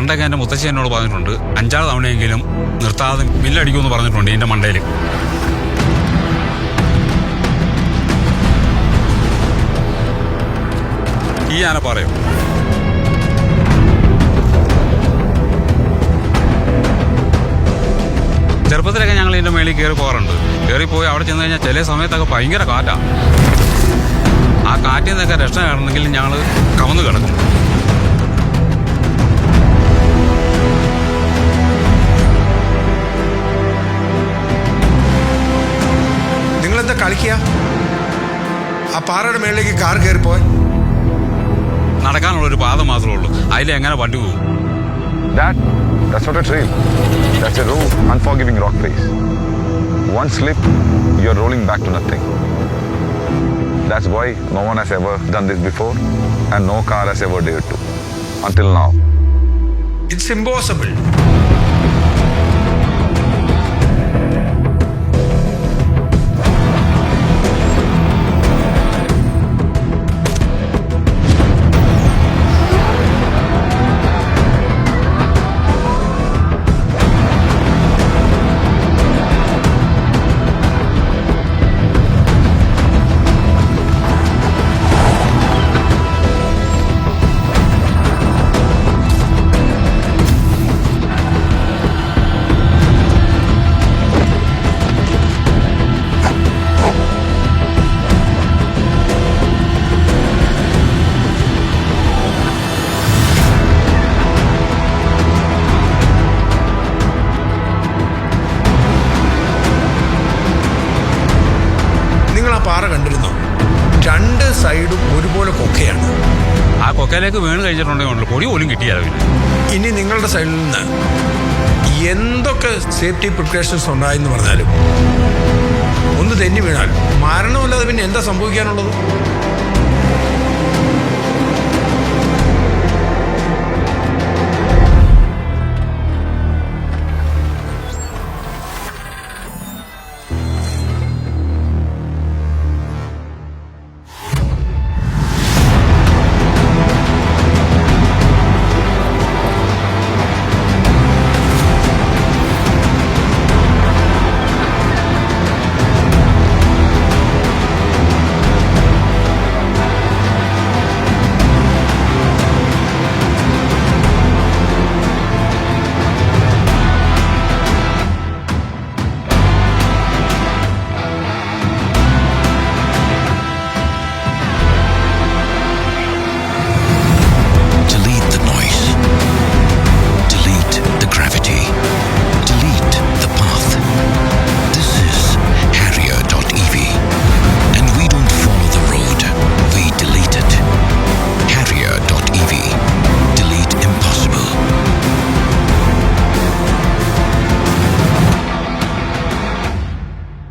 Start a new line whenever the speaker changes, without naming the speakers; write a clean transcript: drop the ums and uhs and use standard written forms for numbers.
പണ്ടൊക്കെ എൻ്റെ മുത്തശ്ശി എന്നോട് പറഞ്ഞിട്ടുണ്ട് 5-6 തവണയെങ്കിലും നിർത്താതെ മില്ലടിക്കുമെന്ന് പറഞ്ഞിട്ടുണ്ട് ഇതിൻ്റെ മണ്ടയിൽ. ഈ ആന പറയോ? ചെറുപ്പത്തിലൊക്കെ ഞങ്ങൾ ഇതിൻ്റെ മേളിൽ കയറി പോകാറുണ്ട്. കയറിപ്പോയി അവിടെ ചെന്ന് കഴിഞ്ഞാൽ ചില സമയത്തൊക്കെ ഭയങ്കര കാറ്റാണ്. ആ കാറ്റിൽ നിന്നൊക്കെ രക്ഷ കാണണമെങ്കിൽ ഞങ്ങൾ കമന്ന് കിടക്കും.
നിങ്ങളെന്താ കളിക്കുക? ആ പാറയുടെ മേളിലേക്ക് കാർ കയറിപ്പോയി.
നടക്കാനുള്ളൊരു പാത മാത്രമേ ഉള്ളൂ, അതിലെങ്ങനെ വണ്ടി പോകും?
That's not a trail. That's a raw, unforgiving rock face. One slip, you're rolling back to nothing. That's why no one has ever done this before and no car has ever dared to. Until now.
It's impossible. പാറ കണ്ടിരുന്നോ? 2 സൈഡും ഒരുപോലെ കൊക്കയാണ്.
ആ കൊക്കയിലേക്ക് വീണ് കഴിച്ചിട്ടുണ്ടെങ്കിൽ പൊടി പോലും കിട്ടിയാലോ.
ഇനി നിങ്ങളുടെ സൈഡിൽ നിന്ന് എന്തൊക്കെ സേഫ്റ്റി പ്രിക്കോഷൻസ് ഉണ്ടായെന്ന് പറഞ്ഞാലും ഒന്ന് തെന്നി വീണാൽ മരണമല്ലാതെ പിന്നെ എന്താ സംഭവിക്കാനുള്ളത്?